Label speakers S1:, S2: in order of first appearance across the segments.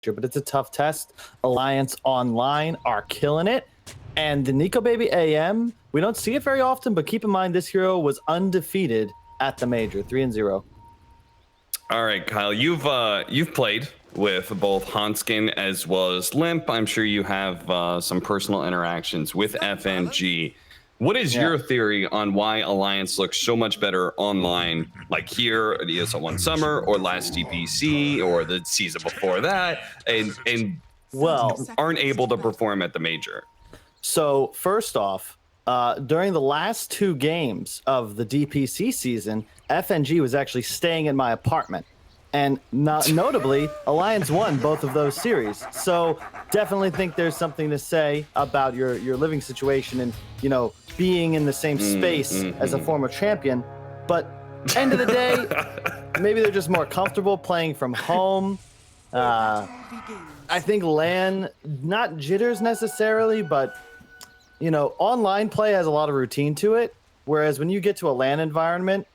S1: but it's a tough test. Alliance Online are killing it. And the Nico Baby AM, we don't see it very often, but keep in mind this hero was undefeated at the major, 3-0.
S2: All right, Kyle, you've played with both Hanskin as well as Limp. I'm sure you have some personal interactions with FNG. What is your theory on why Alliance looks so much better online, like here at ESL One Summer or last DPC or the season before that, and aren't able to perform at the major?
S1: So first off, during the last 2 games of the DPC season, FNG was actually staying in my apartment. And notably, Alliance won both of those series. So definitely think there's something to say about your living situation and, you know, being in the same space as a former champion. But end of the day, maybe they're just more comfortable playing from home. I think LAN, not jitters necessarily, but, you know, online play has a lot of routine to it. Whereas when you get to a LAN environment,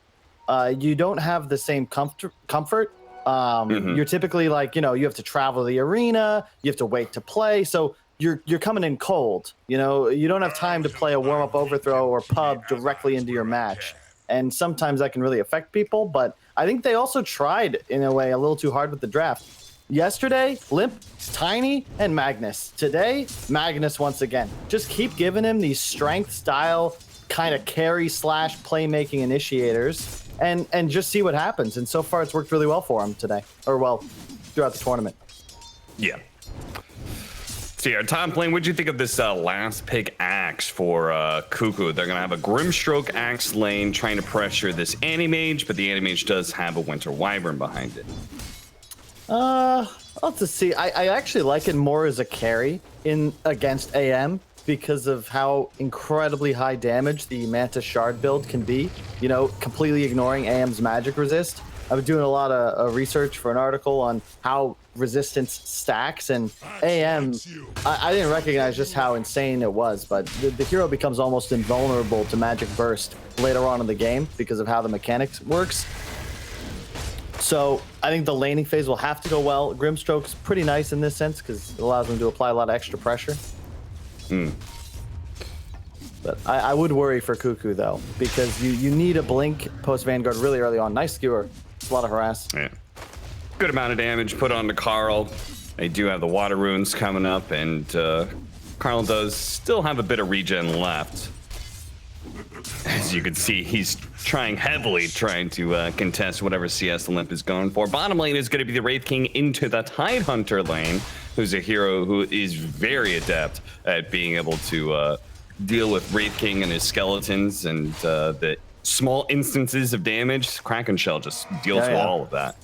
S1: you don't have the same comfort. You're typically like, you know, you have to travel to the arena, you have to wait to play. So you're coming in cold, you know, you don't have time to play a warm-up overthrow or pub directly into your match. And sometimes that can really affect people, but I think they also tried in a way a little too hard with the draft. Yesterday, Limp, Tiny, and Magnus. Today, Magnus once again. Just keep giving him these strength style kind of carry / playmaking initiators and just see what happens. And so far it's worked really well for him today, or well, throughout the tournament.
S2: Yeah. So yeah, top lane, what'd you think of this last pick Axe for Cuckoo? They're gonna have a Grimstroke Axe lane trying to pressure this Animage, but the Animage does have a Winter Wyvern behind it.
S1: I'll have to see. I actually like it more as a carry against AM because of how incredibly high damage the Manta Shard build can be, you know, completely ignoring AM's magic resist. I've been doing a lot of research for an article on how resistance stacks, and AM, I didn't recognize just how insane it was, but the hero becomes almost invulnerable to magic burst later on in the game because of how the mechanics works. So I think the laning phase will have to go well. Grimstroke's pretty nice in this sense because it allows them to apply a lot of extra pressure. But I would worry for Cuckoo though, because you need a blink post Vanguard really early on. Nice skewer. It's a lot of harass.
S2: Yeah. Good amount of damage put on to Carl. They do have the water runes coming up, and Carl does still have a bit of regen left. As you can see, he's heavily trying to contest whatever CS the Limp is going for. Bottom lane is going to be the Wraith King into the Tidehunter lane, who's a hero who is very adept at being able to deal with Wraith King and his skeletons and the small instances of damage. Kraken Shell just deals with all of that.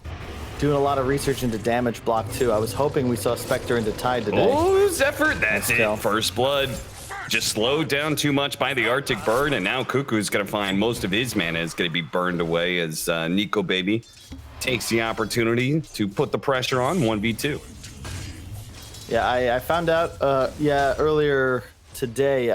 S1: Doing a lot of research into damage block too. I was hoping we saw Spectre into Tide today.
S2: Oh, Zephyr, that's it. First blood. Just slowed down too much by the Arctic Bird, and now Cuckoo's going to find most of his mana is going to be burned away as Nico Baby takes the opportunity to put the pressure on 1v2.
S1: Yeah, I found out earlier today,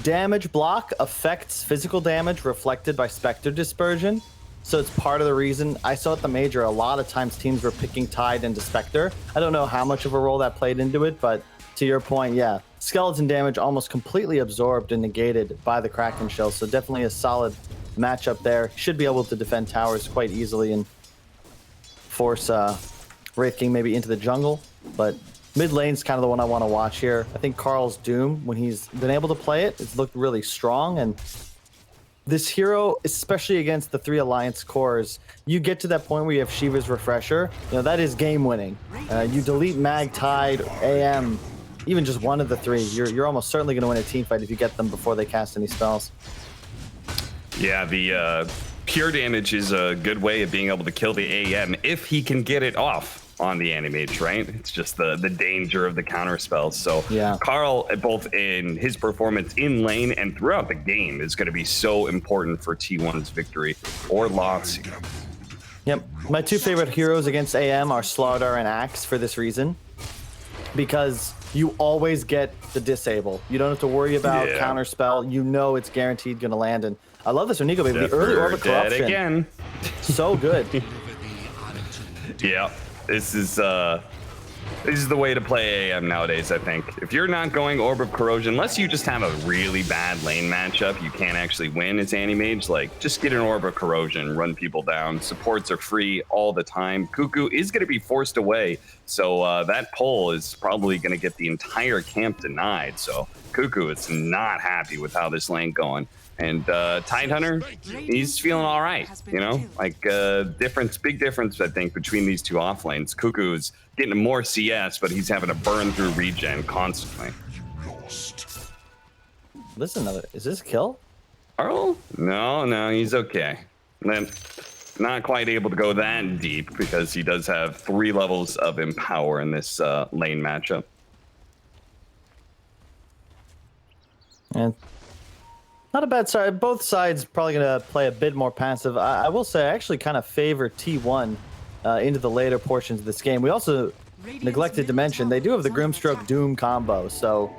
S1: damage block affects physical damage reflected by Spectre dispersion. So it's part of the reason I saw at the major a lot of times teams were picking Tide into Spectre. I don't know how much of a role that played into it, but to your point, yeah. Skeleton damage almost completely absorbed and negated by the Kraken Shell, so definitely a solid matchup there. Should be able to defend towers quite easily and force Wraith King maybe into the jungle, but mid lane's kind of the one I want to watch here. I think Carl's Doom, when he's been able to play it, it's looked really strong, and this hero, especially against the 3 Alliance cores, you get to that point where you have Shiva's Refresher, you know, that is game winning. You delete Mag, Tide, AM, even just one of the 3, you're almost certainly going to win a team fight if you get them before they cast any spells. Yeah,
S2: the pure damage is a good way of being able to kill the AM if he can get it off on the Animage, right? It's just the danger of the counter spells. So yeah, Carl, both in his performance in lane and throughout the game, is going to be so important for T1's victory or loss.
S1: Yep, my 2 favorite heroes against AM are Slardar and Axe for this reason, because you always get the disable. You don't have to worry about counter spell. You know it's guaranteed going to land. And I love this for Nico Baby. The early Orbit Corruption. Again. So good.
S2: Yeah. This is This is the way to play AM nowadays, I think. If you're not going Orb of Corrosion, unless you just have a really bad lane matchup, you can't actually win as Anti-Mage, like, just get an Orb of Corrosion, run people down. Supports are free all the time. Cuckoo is going to be forced away, so that pull is probably going to get the entire camp denied. So Cuckoo is not happy with how this lane going. And Tidehunter, he's feeling all right, you know? Like, big difference, I think, between these two off lanes. Cuckoo's getting more CS, but he's having to burn through regen constantly.
S1: Listen, is this a kill?
S2: Carl? No, he's okay. Then, not quite able to go that deep because he does have 3 levels of Empower in this lane matchup.
S1: And not a bad side. Both sides probably going to play a bit more passive. I will say I actually kind of favor T1 into the later portions of this game. We also neglected to mention they do have the Grimstroke Doom combo, so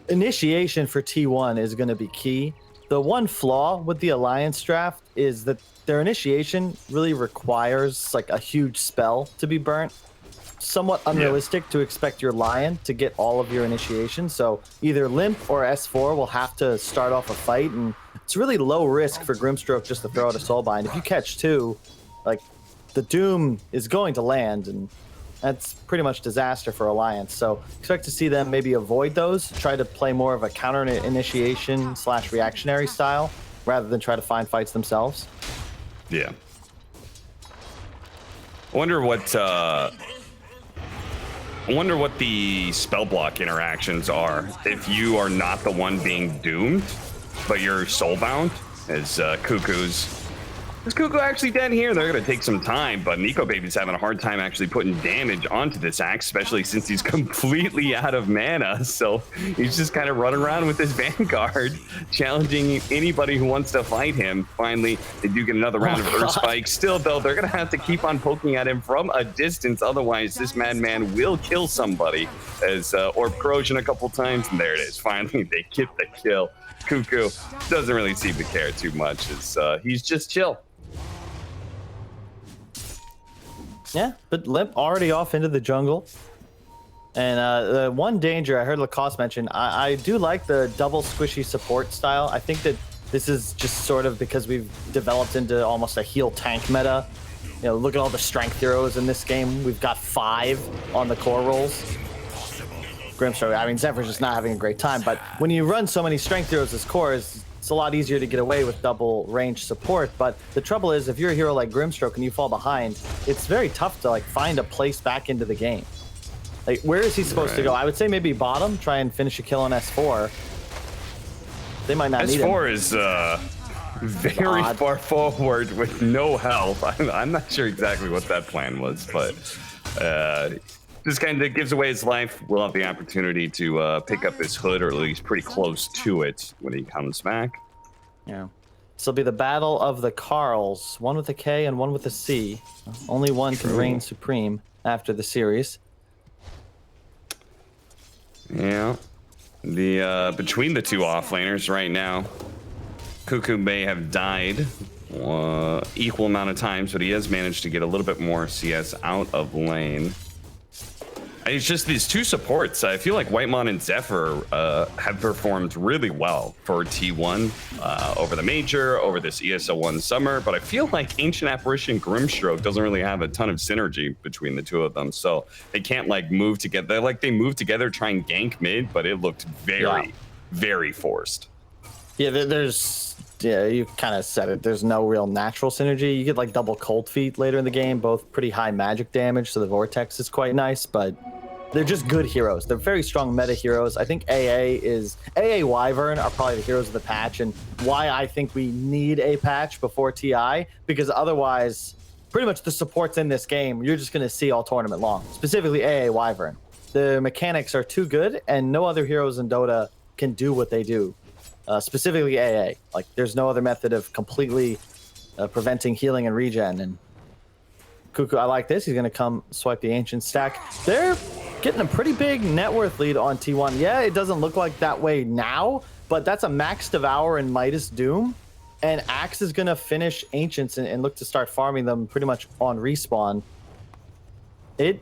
S1: initiation for T1 is going to be key. The one flaw with the Alliance draft is that their initiation really requires like a huge spell to be burnt. Somewhat unrealistic to expect your Lion to get all of your initiation, so either Limp or S4 will have to start off a fight, and it's really low risk for Grimstroke just to throw out a Soulbind. If you catch 2, like, the Doom is going to land, and that's pretty much disaster for Alliance, so expect to see them maybe avoid those, try to play more of a counter initiation / reactionary style, rather than try to find fights themselves.
S2: Yeah. I wonder what the spell block interactions are if you are not the one being doomed, but you're soulbound. As is Cuckoo actually dead here? They're gonna take some time, but Nico Baby's having a hard time actually putting damage onto this axe, especially since he's completely out of mana. So he's just kind of running around with his Vanguard, challenging anybody who wants to fight him. Finally, they do get another round of Earth Spike. Still, though, they're gonna have to keep on poking at him from a distance. Otherwise, this madman will kill somebody. As Orb Corrosion a couple times, and there it is. Finally, they get the kill. Cuckoo doesn't really seem to care too much, as he's just chill.
S1: Yeah, but Limp already off into the jungle. And the one danger I heard Lacoste mention, I do like the double squishy support style. I think that this is just sort of because we've developed into almost a heal tank meta. You know, look at all the strength heroes in this game. We've got 5 on the core rolls. Grimstroke, I mean, Zephyr's just not having a great time, but when you run so many strength heroes as cores, it's a lot easier to get away with double range support. But the trouble is, if you're a hero like Grimstroke and you fall behind, it's very tough to like find a place back into the game. Like, where is he supposed to go? I would say maybe bottom, try and finish a kill on S4. They might not need him.
S2: S4 is very far forward with no health. I'm not sure exactly what that plan was, but just kind of gives away his life. We'll have the opportunity to pick up his hood, or at least pretty close to it when he comes back.
S1: Yeah. This will be the battle of the Carls, one with a K and one with a C. Only one can reign supreme after the series.
S2: Yeah. The between the two offlaners right now, Cuckoo may have died equal amount of times, but he has managed to get a little bit more CS out of lane. It's just these two supports. I feel like Whitemon and Zephyr have performed really well for T1 over the Major, over this ESL 1 summer, but I feel like Ancient Apparition Grimstroke doesn't really have a ton of synergy between the two of them, so they can't like move together. They move together, try and gank mid, but it looked very forced.
S1: Yeah, yeah, you kind of said it. There's no real natural synergy. You get like double Cold Feet later in the game, both pretty high magic damage, so the Vortex is quite nice, but they're just good heroes. They're very strong meta heroes. I think AA Wyvern are probably the heroes of the patch, and why I think we need a patch before TI, because otherwise, pretty much the supports in this game, you're just going to see all tournament long, specifically AA Wyvern. The mechanics are too good, and no other heroes in Dota can do what they do. Specifically AA. Like, there's no other method of completely preventing healing and regen. And Cuckoo, I like this. He's going to come swipe the Ancient stack. They're getting a pretty big net worth lead on T1. Yeah, it doesn't look like that way now, but that's a Max Devour and Midas Doom. And Axe is going to finish Ancients and look to start farming them pretty much on respawn. It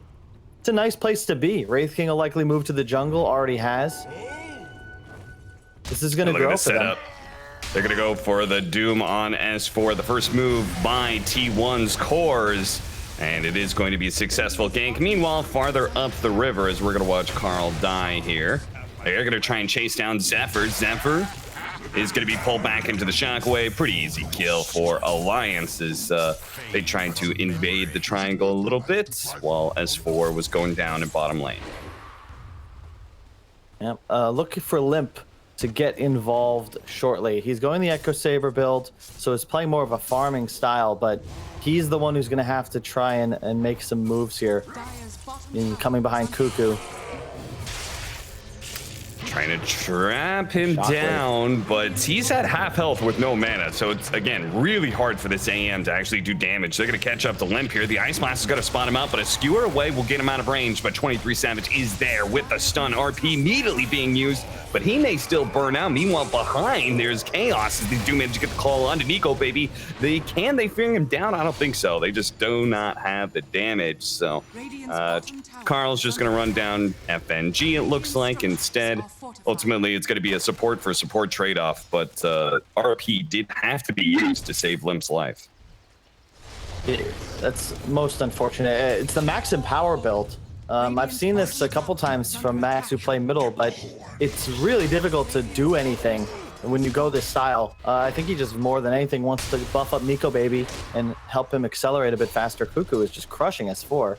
S1: It's a nice place to be. Wraith King will likely move to the jungle, already has. This is going to grow for them.
S2: They're going to go for the Doom on S4. The first move by T1's cores. And it is going to be a successful gank. Meanwhile, farther up the river, as we're going to watch Carl die here. They're going to try and chase down Zephyr. Zephyr is going to be pulled back into the shockwave. Pretty easy kill for Alliance as they tried to invade the triangle a little bit while S4 was going down in bottom lane.
S1: Yep. Looking for Limp to get involved shortly. He's going the Echo Saber build, so he's playing more of a farming style, but he's the one who's going to have to try and make some moves here. Coming behind Cuckoo.
S2: Trying to trap him down, but he's at half health with no mana, so it's, again, really hard for this AM to actually do damage. They're going to catch up to Limp here. The Ice Blast is going to spot him out, but a skewer away will get him out of range, but 23 Savage is there with the stun. RP immediately being used, but he may still burn out. Meanwhile, behind, there's Chaos as they do manage to get the call on to Nico, baby. Can they fear him down? I don't think so. They just do not have the damage, so Carl's just going to run down FNG, it looks like, instead. Ultimately, it's going to be a support for support trade-off, but RP did have to be used to save Limp's life.
S1: That's most unfortunate. It's the Max and Power build. I've seen this a couple times from Max who play middle, but it's really difficult to do anything when you go this style. I think he just more than anything wants to buff up Nico, baby, and help him accelerate a bit faster. Cuckoo is just crushing S4.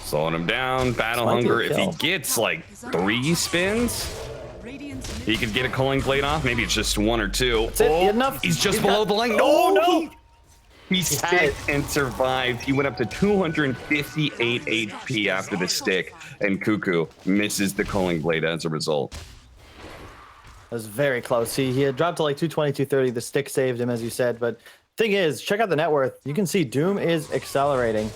S2: Slowing him down, Battle Hunger. If he gets like 3 spins, he could get a Culling Blade off. Maybe it's just 1 or 2.
S1: Enough.
S2: He's just below the line. No! He stick and survived. He went up to 258 HP after the stick, and Cuckoo misses the Culling Blade as a result.
S1: That was very close. He had dropped to like 220, 230. The stick saved him, as you said. But thing is, check out the net worth. You can see Doom is accelerating.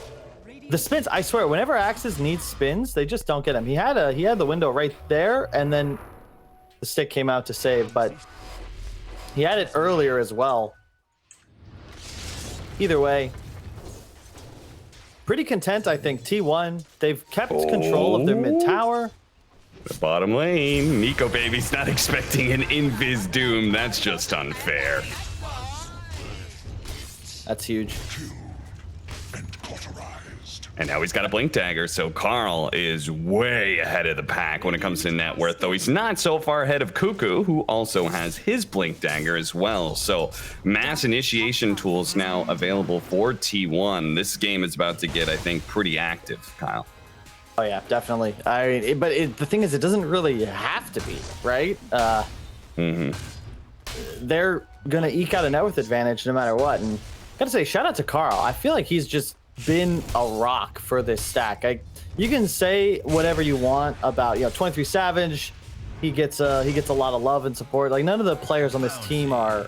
S1: The spins, I swear, whenever Axis needs spins, they just don't get him. He had the window right there, and then the stick came out to save, but he had it earlier as well. Either way, pretty content, I think. T1, they've kept control of their mid tower.
S2: The bottom lane, Nico baby's not expecting an Invis Doom. That's just unfair.
S1: That's huge.
S2: And now he's got a Blink Dagger, so Carl is way ahead of the pack when it comes to net worth, though he's not so far ahead of Cuckoo, who also has his Blink Dagger as well. So mass initiation tools now available for T1. This game is about to get, I think, pretty active, Kyle.
S1: Oh yeah, definitely. The thing is, it doesn't really have to be, right? They're gonna eke out a net worth advantage no matter what. And I gotta say, shout out to Carl. I feel like he's just been a rock for this stack. You can say whatever you want about 23 Savage. He gets a lot of love and support. Like, none of the players on this team are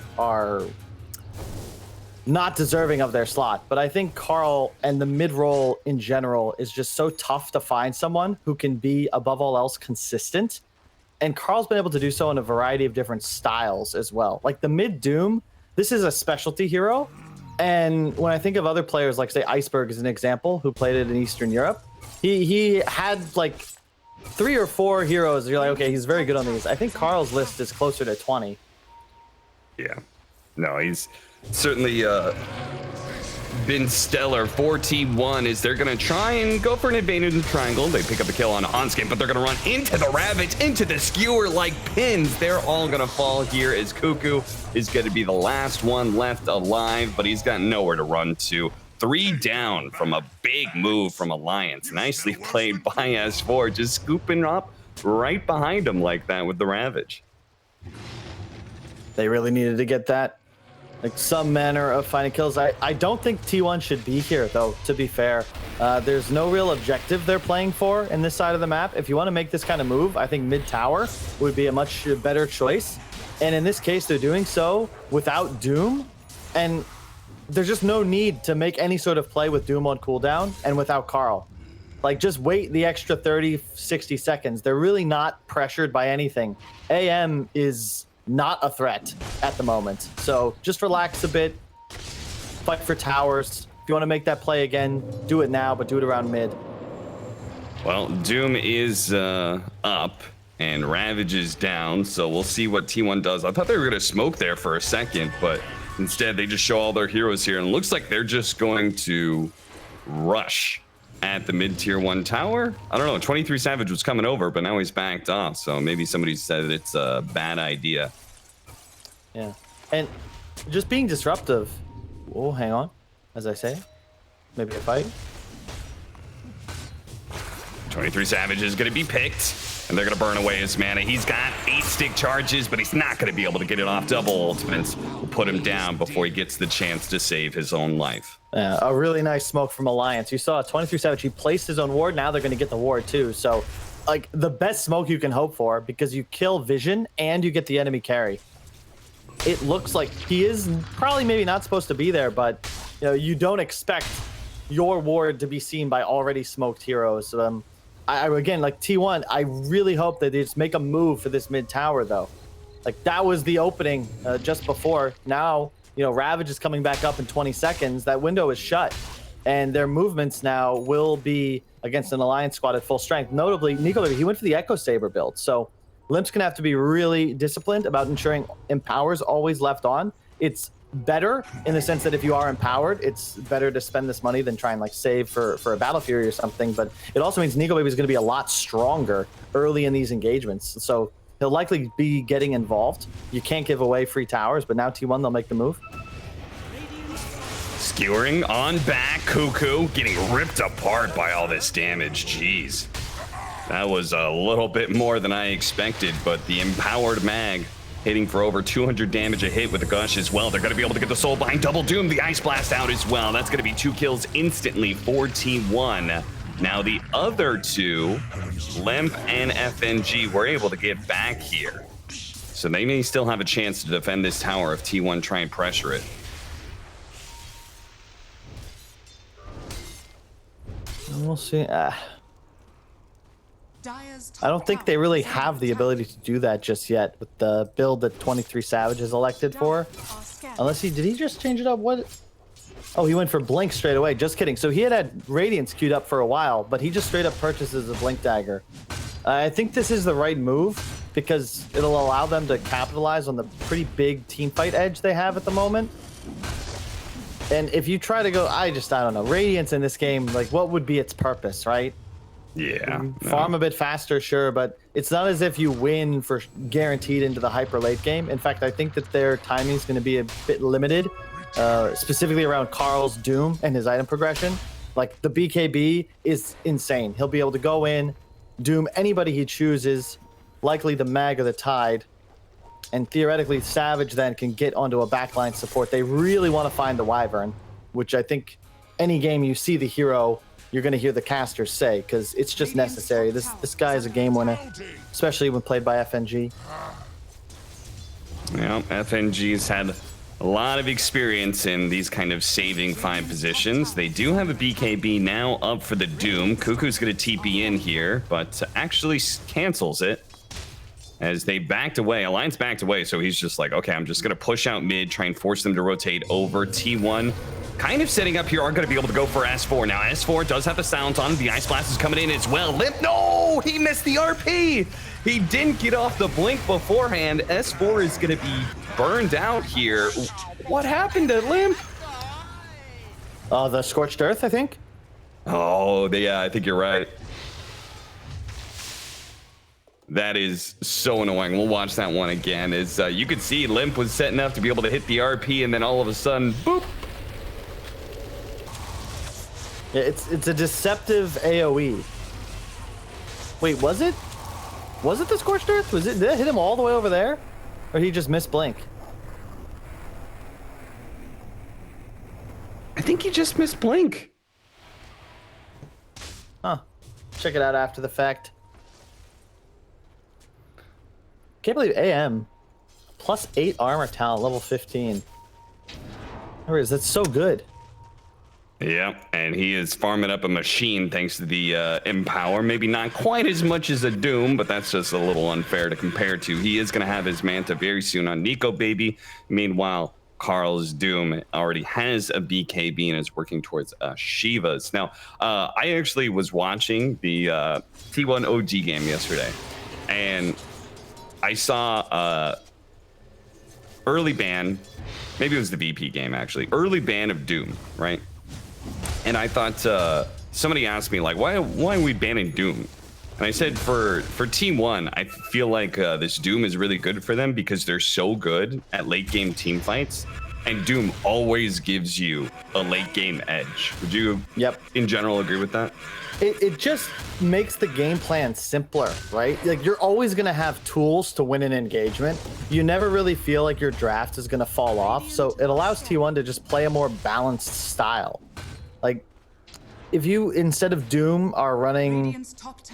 S1: not deserving of their slot. But I think Carl and the mid role in general is just so tough to find someone who can be above all else consistent. And Carl's been able to do so in a variety of different styles as well. Like the mid Doom, this is a specialty hero. And when I think of other players, like say Iceberg as an example, who played it in Eastern Europe, he had like 3 or 4 heroes. You're like, okay, he's very good on these. I think Carl's list is closer to 20.
S2: Yeah, no, he's certainly been stellar for T1 as they're going to try and go for an advantage in the triangle. They pick up a kill on Onskin, but they're going to run into the Ravage, into the Skewer like pins. They're all going to fall here as Cuckoo is going to be the last one left alive, but he's got nowhere to run to. 3 down from a big move from Alliance. Nicely played by S4, just scooping up right behind him like that with the Ravage.
S1: They really needed to get that. Like some manner of finding kills. I don't think T1 should be here, though, to be fair. There's no real objective they're playing for in this side of the map. If you want to make this kind of move, I think mid-tower would be a much better choice. And in this case, they're doing so without Doom. And there's just no need to make any sort of play with Doom on cooldown and without Carl. Like, just wait the extra 30, 60 seconds. They're really not pressured by anything. AM is not a threat at the moment. So just relax a bit, fight for towers. If you want to make that play again, do it now, but do it around mid.
S2: Well, Doom is up and Ravage is down, so we'll see what T1 does. I thought they were going to smoke there for a second, but instead they just show all their heroes here, and it looks like they're just going to rush at the mid tier 1 tower. I don't know, 23 Savage was coming over, but now he's backed off, so maybe somebody said it's a bad idea.
S1: Yeah, and just being disruptive. Oh, hang on, as I say, maybe a fight.
S2: 23 Savage is going to be picked, and they're going to burn away his mana. He's got 8 stick charges, but he's not going to be able to get it off. Double ultimates will put him down before he gets the chance to save his own life.
S1: A really nice smoke from Alliance. You saw 23 Savage, he placed his own ward, now they're going to get the ward too. So, like, the best smoke you can hope for, because you kill Vision and you get the enemy carry. It looks like he is probably maybe not supposed to be there, but you know, you don't expect your ward to be seen by already smoked heroes. Again, like T1, I really hope that they just make a move for this mid tower, though. Like, that was the opening just before. Now, you know, Ravage is coming back up in 20 seconds. That window is shut, and their movements now will be against an Alliance squad at full strength. Notably, Nico, he went for the Echo Saber build, so Limp's gonna have to be really disciplined about ensuring Empower's always left on. It's better in the sense that if you are empowered, it's better to spend this money than try and like save for a Battle Fury or something. But it also means Nico Baby is going to be a lot stronger early in these engagements, so he'll likely be getting involved. You can't give away free towers, but now T1, they'll make the move.
S2: Skewering on back, Cuckoo getting ripped apart by all this damage. Jeez, that was a little bit more than I expected, but the empowered mag hitting for over 200 damage a hit with the Gush as well. They're going to be able to get the soul behind Double Doom. The Ice Blast out as well. That's going to be 2 kills instantly for T1. Now the other two, Limp and FNG, were able to get back here. So they may still have a chance to defend this tower if T1 try and pressure it.
S1: We'll see. I don't think they really have the ability to do that just yet with the build that 23 Savage is elected for. Unless did he just change it up? What? Oh, he went for Blink straight away. Just kidding. So he had Radiance queued up for a while, but he just straight up purchases a Blink Dagger. I think this is the right move because it'll allow them to capitalize on the pretty big team fight edge they have at the moment. And if you try to go, I don't know, Radiance in this game, like, what would be its purpose, right?
S2: Yeah.
S1: Farm a bit faster, sure, but it's not as if you win for guaranteed into the hyper late game. In fact, I think that their timing is going to be a bit limited, specifically around Karl's Doom and his item progression. Like, the BKB is insane. He'll be able to go in, Doom anybody he chooses, likely the Mag or the Tide, and theoretically Savage then can get onto a backline support. They really want to find the Wyvern, which I think any game you see the hero, you're going to hear the casters say, because it's just necessary. This guy is a game winner, especially when played by FNG.
S2: Yeah, FNG's had a lot of experience in these kind of saving 5 positions. They do have a BKB now up for the Doom. Cuckoo's going to TP in here, but actually cancels it as they backed away. Alliance backed away, so he's just like, okay, I'm just going to push out mid, try and force them to rotate over. T1 kind of setting up here, are going to be able to go for S4. Now, S4 does have the silence on. The Ice Blast is coming in as well. Limp, no! He missed the RP! He didn't get off the blink beforehand. S4 is going to be burned out here. What happened to Limp?
S1: The Scorched Earth, I think.
S2: Oh, yeah, I think you're right. That is so annoying. We'll watch that one again. As you could see, Limp was setting up to be able to hit the RP, and then all of a sudden, boop.
S1: Yeah, it's a deceptive AoE. Wait, was it? Was it the Scorched Earth? Did it hit him all the way over there? Or did he just miss Blink?
S2: I think he just missed Blink.
S1: Huh. Check it out after the fact. Can't believe AM. Plus 8 armor talent, level 15. There it is, that's so good.
S2: Yeah, and he is farming up a machine thanks to the Empower. Maybe not quite as much as a Doom, but that's just a little unfair to compare to. He is going to have his Manta very soon on Nico Baby. Meanwhile, Carl's Doom already has a BKB and is working towards Shiva's. Now, I actually was watching the T1 OG game yesterday, and I saw early ban, maybe it was the VP game actually, early ban of Doom, right? And I thought somebody asked me like, why are we banning Doom? And I said for T1, I feel like this Doom is really good for them because they're so good at late game team fights, and Doom always gives you a late game edge. Would you, in general, agree with that?
S1: It just makes the game plan simpler, right? Like, you're always going to have tools to win an engagement. You never really feel like your draft is going to fall off, so it allows T1 to just play a more balanced style. Like, if you, instead of Doom, are running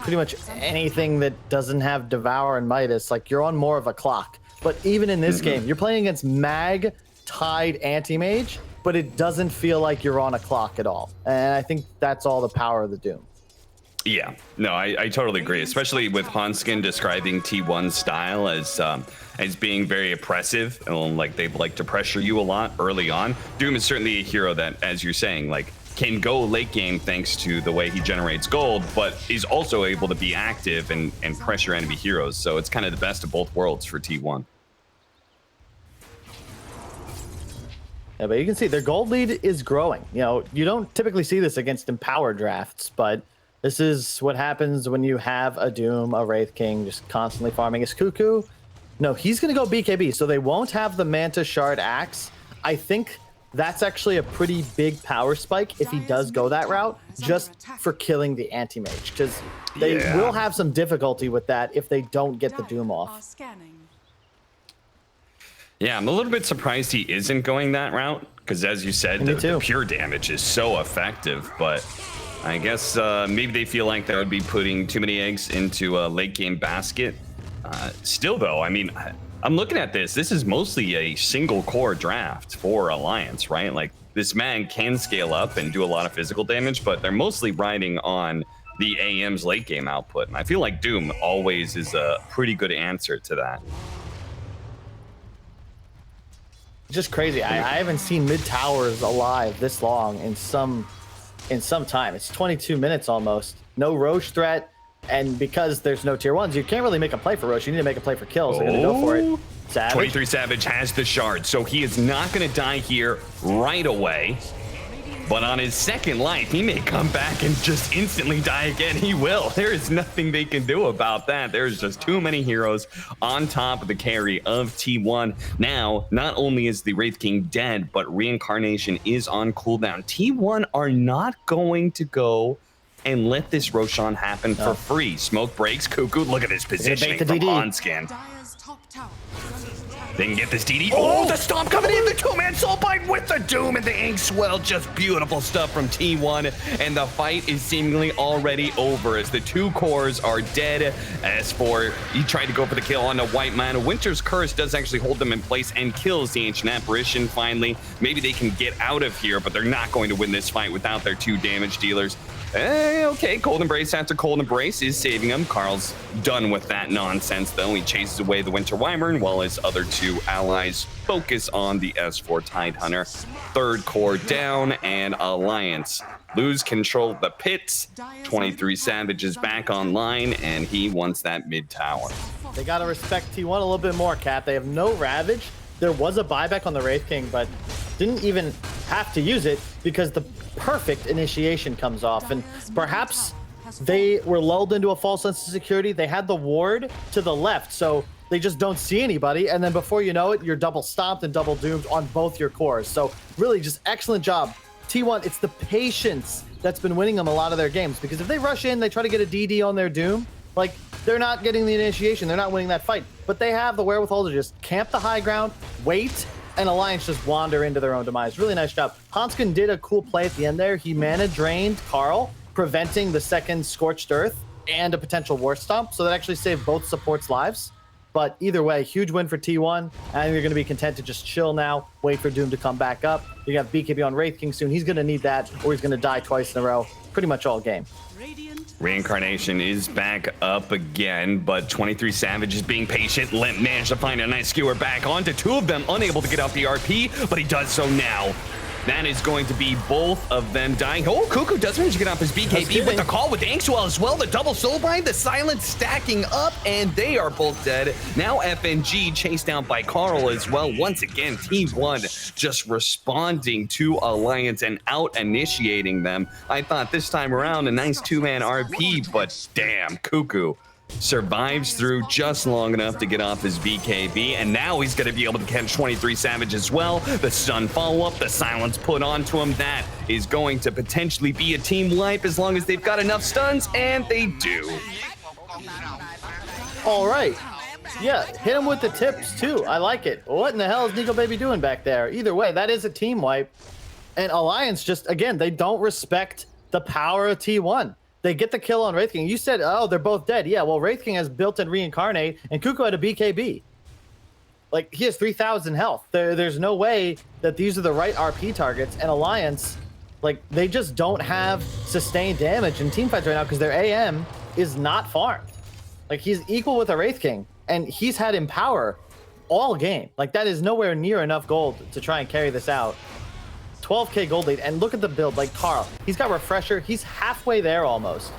S1: pretty much anything that doesn't have Devour and Midas, like, you're on more of a clock. But even in this game, you're playing against Mag, Tide, Anti-Mage, but it doesn't feel like you're on a clock at all. And I think that's all the power of the Doom.
S2: Yeah, no, I totally agree, especially with Hanskin describing T1's style as being very oppressive, and like they like to pressure you a lot early on. Doom is certainly a hero that, as you're saying, like, can go late game thanks to the way he generates gold, but is also able to be active and pressure enemy heroes. So it's kind of the best of both worlds for T1.
S1: Yeah, but you can see their gold lead is growing. You know, you don't typically see this against Empower drafts, but this is what happens when you have a Doom, a Wraith King, just constantly farming his Cuckoo. No, he's going to go BKB, so they won't have the Manta Shard Axe. I think that's actually a pretty big power spike if he does go that route, just for killing the Anti-Mage, because they will have some difficulty with that if they don't get the Doom off.
S2: Yeah, I'm a little bit surprised he isn't going that route, because as you said, the pure damage is so effective, but I guess maybe they feel like that would be putting too many eggs into a late game basket. Still though, I mean, I'm looking at this. This is mostly a single core draft for Alliance, right? Like, this man can scale up and do a lot of physical damage, but they're mostly riding on the AM's late game output. And I feel like Doom always is a pretty good answer to that.
S1: Just crazy. I haven't seen mid towers alive this long in some time. It's 22 minutes almost. No Roche threat. And because there's no tier 1s, you can't really make a play for Roche. You need to make a play for kills. They're going to go for it. Savage.
S2: 23 Savage has the shard, so he is not going to die here right away. But on his second life, he may come back and just instantly die again. He will. There is nothing they can do about that. There's just too many heroes on top of the carry of T1. Now, not only is the Wraith King dead, but Reincarnation is on cooldown. T1 are not going to go and let this Roshan happen for free. Smoke breaks. Cuckoo, look at this positioning from Hanskin. They can get this DD. Oh, the stomp coming in. The two-man soul bite with the Doom and the ink swell. Just beautiful stuff from T1. And the fight is seemingly already over as the two cores are dead. As for, he tried to go for the kill on the white man. Winter's Curse does actually hold them in place and kills the Ancient Apparition finally. Maybe they can get out of here, but they're not going to win this fight without their two damage dealers. Okay, Cold Embrace after Cold Embrace is saving him. Carl's done with that nonsense, though. He chases away the Winter Wyvern while his other two allies focus on the S4 Tidehunter. Third core down, and Alliance lose control of the pits. 23 Savage is back online, and he wants that mid tower.
S1: They got to respect T1 a little bit more, Cap. They have no Ravage. There was a buyback on the Wraith King, but didn't even have to use it because the perfect initiation comes off. And perhaps they were lulled into a false sense of security. They had the ward to the left, so they just don't see anybody. And then before you know it, you're double stomped and double doomed on both your cores. So really just excellent job. T1, it's the patience that's been winning them a lot of their games, because if they rush in, they try to get a DD on their Doom, like, they're not getting the initiation. They're not winning that fight. But they have the wherewithal to just camp the high ground, wait, and Alliance just wander into their own demise. Really nice job. Hanskin did a cool play at the end there. He mana drained Carl, preventing the second Scorched Earth and a potential War Stomp, so that actually saved both supports' lives. But either way, huge win for T1. And you're going to be content to just chill now, wait for Doom to come back up. You have BKB on Wraith King soon. He's going to need that, or he's going to die twice in a row, pretty much all game.
S2: Reincarnation is back up again, but 23 Savage is being patient. Limp managed to find a nice skewer back onto 2 of them, unable to get off the RP, but he does so now. That is going to be both of them dying. Oh, Cuckoo does manage to get off his BKB with the call with Angstwell as well. The double soulbind, the silence stacking up, and they are both dead. Now FNG chased down by Carl as well. Once again, Team 1 just responding to Alliance and out-initiating them. I thought this time around a nice 2-man RP, but damn, Cuckoo survives through just long enough to get off his BKB, and now he's going to be able to catch 23 Savage as well. The stun follow-up, the silence put onto him, that is going to potentially be a team wipe as long as they've got enough stuns, and they do.
S1: All right. Yeah, hit him with the tips too. I like it. What in the hell is Nico Baby doing back there? Either way, that is a team wipe. And Alliance just, again, they don't respect the power of T1. They get the kill on Wraith King. You said, oh, they're both dead. Yeah, well, Wraith King has built-in Reincarnate, and Cuckoo had a BKB. Like, he has 3,000 health. There's no way that these are the right RP targets, and Alliance, like, they just don't have sustained damage in teamfights right now because their AM is not farmed. Like, he's equal with a Wraith King, and he's had Empower all game. Like, that is nowhere near enough gold to try and carry this out. 12k gold lead, and look at the build. Like Carl, he's got Refresher. He's halfway there almost.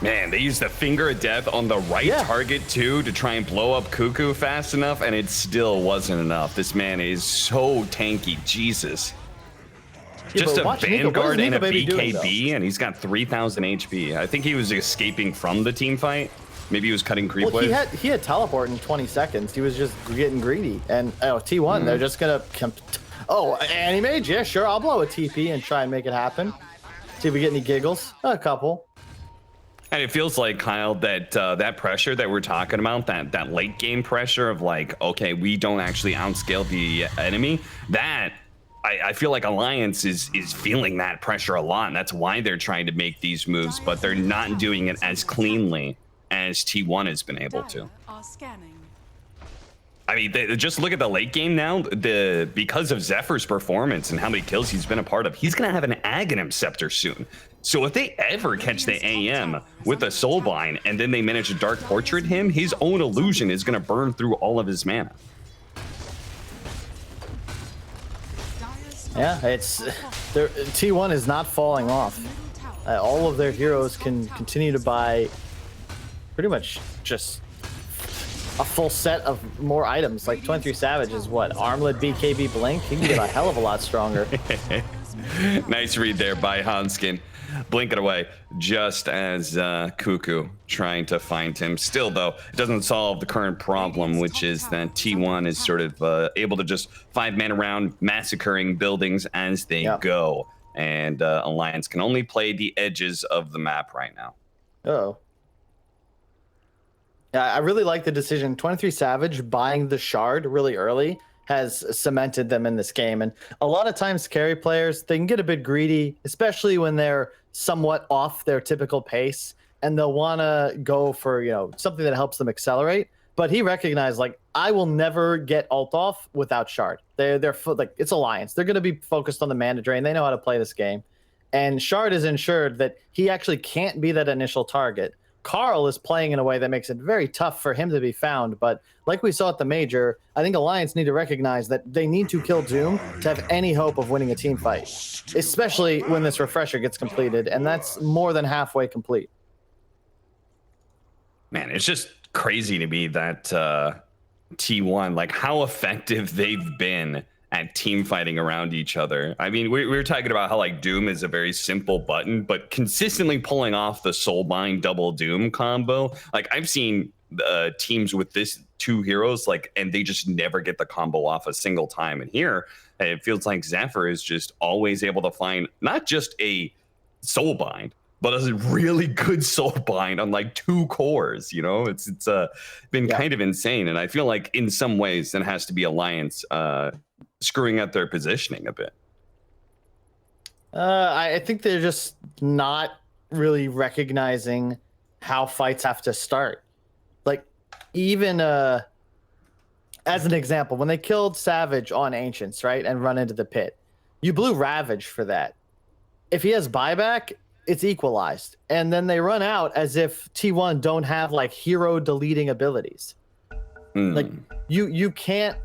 S2: Man, they used the Finger of Death on the right target too to try and blow up Cuckoo fast enough, and it still wasn't enough. This man is so tanky, Jesus.
S1: Yeah,
S2: just a Vanguard and a
S1: BKB,
S2: BKB, and he's got 3,000 HP. I think he was escaping from the team fight. Maybe he was cutting creep wave.
S1: He had teleport in 20 seconds. He was just getting greedy. And T1, they're just gonna Anti-Mage, yeah, sure. I'll blow a TP and try and make it happen. See if we get any giggles. A couple.
S2: And it feels like, Kyle, that that pressure that we're talking about, that late game pressure of like, okay, we don't actually outscale the enemy, that I feel like Alliance is feeling that pressure a lot, and that's why they're trying to make these moves, but they're not doing it as cleanly as T1 has been able to. I mean, just look at the late game now. Because of Zephyr's performance and how many kills he's been a part of, he's gonna have an Aghanim Scepter soon. So if they ever catch the AM with a Soulbind and then they manage to Dark Portrait him, his own illusion is gonna burn through all of his mana.
S1: Yeah, T1 is not falling off. All of their heroes can continue to buy pretty much just a full set of more items. Like 23 Savage is what? Armlet, BKB, Blink? He can get a hell of a lot stronger.
S2: Nice read there by Hanskin. Blink it away just as Cuckoo trying to find him. Still, though, it doesn't solve the current problem, which is that T1 is sort of able to just 5-man around, massacring buildings as they go. And Alliance can only play the edges of the map right now.
S1: Uh-oh. Yeah, I really like the decision. 23 Savage buying the Shard really early has cemented them in this game. And a lot of times carry players, they can get a bit greedy, especially when they're somewhat off their typical pace, and they'll want to go for, something that helps them accelerate. But he recognized, like, I will never get ult off without Shard. They're like, it's Alliance. They're going to be focused on the mana drain. They know how to play this game. And Shard is ensured that he actually can't be that initial target. Carl is playing in a way that makes it very tough for him to be found. But like we saw at the Major, I think Alliance need to recognize that they need to kill Doom to have any hope of winning a team fight, especially when this Refresher gets completed, and that's more than halfway complete.
S2: Man, it's just crazy to me that T1, like how effective they've been at team fighting around each other. I mean, we were talking about how like Doom is a very simple button, but consistently pulling off the Soulbind double Doom combo. Like I've seen teams with this 2 heroes, like, and they just never get the combo off a single time. And here it feels like Zephyr is just always able to find not just a Soulbind, but a really good Soulbind on like 2 cores. It's been kind of insane. And I feel like in some ways that has to be Alliance screwing up their positioning a bit.
S1: I think they're just not really recognizing how fights have to start. even as an example, when they killed Savage on Ancients, right, and run into the pit, you blew Ravage for that. If he has buyback, it's equalized, and then they run out as if T1 don't have like hero deleting abilities. Like you can't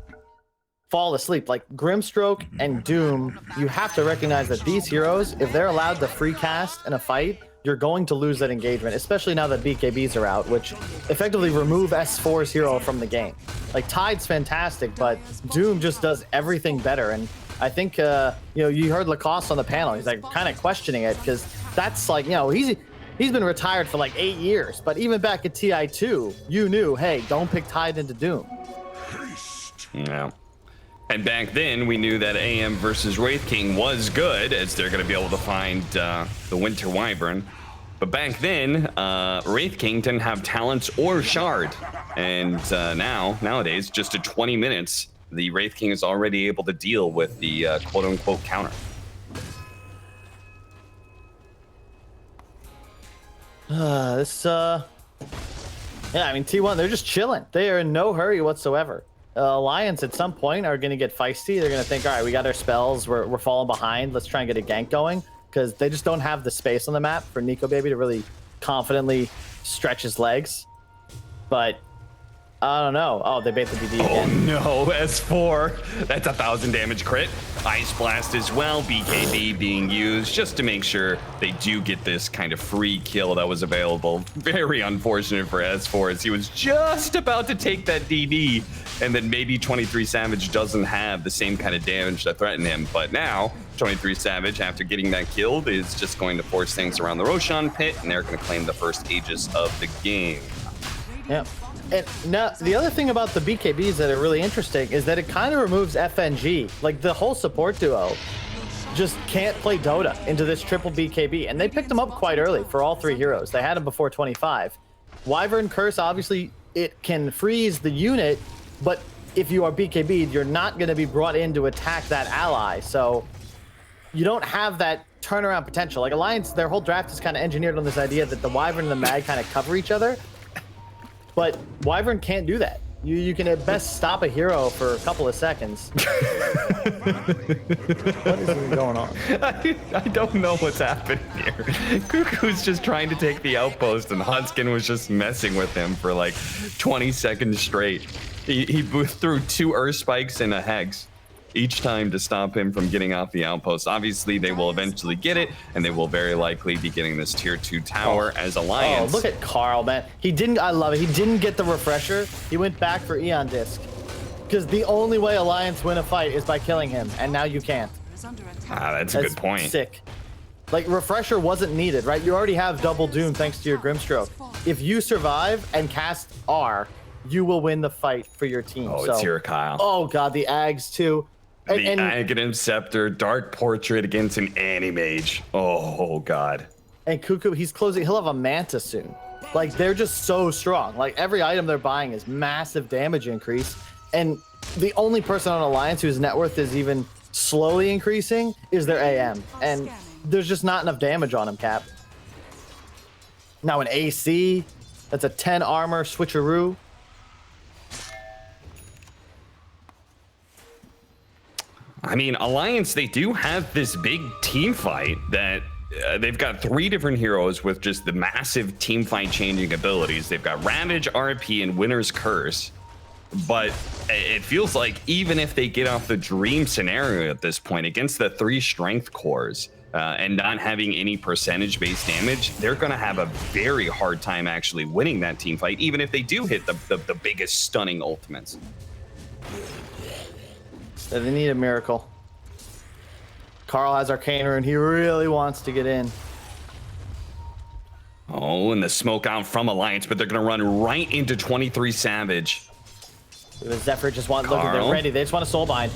S1: fall asleep. Like Grimstroke and Doom, you have to recognize that these heroes, if they're allowed to free cast in a fight, you're going to lose that engagement, especially now that BKBs are out, which effectively remove S4's hero from the game. Like Tide's fantastic, but Doom just does everything better. And I think you heard Lacoste on the panel. He's like kind of questioning it because that's like, he's been retired for like 8 years, but even back at TI2, you knew, hey, don't pick Tide into Doom.
S2: Yeah. And back then, we knew that AM versus Wraith King was good, as they're going to be able to find the Winter Wyvern. But back then, Wraith King didn't have talents or shard. And nowadays, just at 20 minutes, the Wraith King is already able to deal with the quote-unquote counter.
S1: Yeah, I mean, T1, they're just chilling. They are in no hurry whatsoever. Alliance at some point are going to get feisty. They're going to think, all right, we got our spells. We're falling behind. Let's try and get a gank going, because they just don't have the space on the map for Nico Baby to really confidently stretch his legs. But I don't know. Oh, they bait the DD again.
S2: Oh no, S4. That's 1,000 damage crit. Ice Blast as well. BKB being used just to make sure they do get this kind of free kill that was available. Very unfortunate for S4 as he was just about to take that DD, and then maybe 23 Savage doesn't have the same kind of damage to threaten him. But now 23 Savage, after getting that killed, is just going to force things around the Roshan pit, and they're going to claim the first Aegis of the game.
S1: Yep. And now, the other thing about the BKBs that are really interesting is that it kind of removes FNG. Like, the whole support duo just can't play Dota into this triple BKB. And they picked them up quite early for all three heroes. They had them before 25. Wyvern Curse, obviously, it can freeze the unit, but if you are BKB'd, you're not going to be brought in to attack that ally. So you don't have that turnaround potential. Like, Alliance, their whole draft is kind of engineered on this idea that the Wyvern and the Mag kind of cover each other. But Wyvern can't do that. You can at best stop a hero for a couple of seconds. What is even going on?
S2: I don't know what's happening here. Cuckoo's just trying to take the outpost, and Hunskin was just messing with him for like 20 seconds straight. He threw 2 Earth Spikes and a Hex each time to stop him from getting off the outpost. Obviously, they will eventually get it, and they will very likely be getting this tier 2 tower as Alliance.
S1: Oh, look at Carl, man. I love it. He didn't get the refresher. He went back for Eon Disc. Because the only way Alliance win a fight is by killing him, and now you can't.
S2: That's a good point.
S1: Sick. Like, refresher wasn't needed, right? You already have double Doom thanks to your Grimstroke. If you survive and cast R, you will win the fight for your team.
S2: Oh, it's here, Kyle.
S1: Oh, God, the Ags, too.
S2: The Aghanim Scepter, Dark Portrait against an Animage. Oh, God.
S1: And Cuckoo, he'll have a Manta soon. Like, they're just so strong. Like, every item they're buying is massive damage increase. And the only person on Alliance whose net worth is even slowly increasing is their AM. And there's just not enough damage on him, Cap. Now an AC, that's a 10 armor switcheroo.
S2: I mean, Alliance, they do have this big team fight that they've got 3 different heroes with just the massive team fight changing abilities. They've got Ravage, RP, and Winter's Curse. But it feels like even if they get off the dream scenario at this point against the 3 strength cores and not having any percentage-based damage, they're going to have a very hard time actually winning that team fight, even if they do hit the biggest stunning ultimates.
S1: So they need a miracle. Carl has Arcane Rune. He really wants to get in.
S2: Oh, and the smoke out from Alliance, but they're going to run right into 23 Savage.
S1: Zephyr just want, look, they're ready. They just want a soul bind.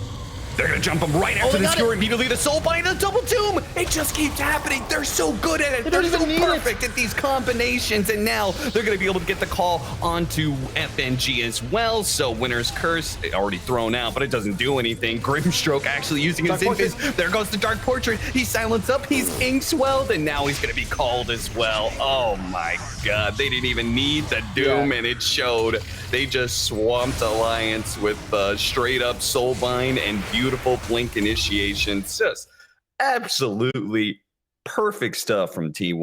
S2: They're gonna jump him right after
S1: they
S2: the
S1: got
S2: skewer. Immediately the Soulbind and the double tomb. It just keeps happening. They're so good at it.
S1: They
S2: They're
S1: don't
S2: so
S1: even need
S2: perfect at these combinations. And now they're gonna be able to get the call onto FNG as well. So Winner's Curse already thrown out, but it doesn't do anything. Grimstroke actually using his invis. There goes the Dark Portrait. He's silenced up. He's Inkswelled, and now he's gonna be called as well. Oh my God! They didn't even need the Doom, and it showed. They just swamped Alliance with straight up Soulbind and beautiful Blink initiations. Just absolutely perfect stuff from T1.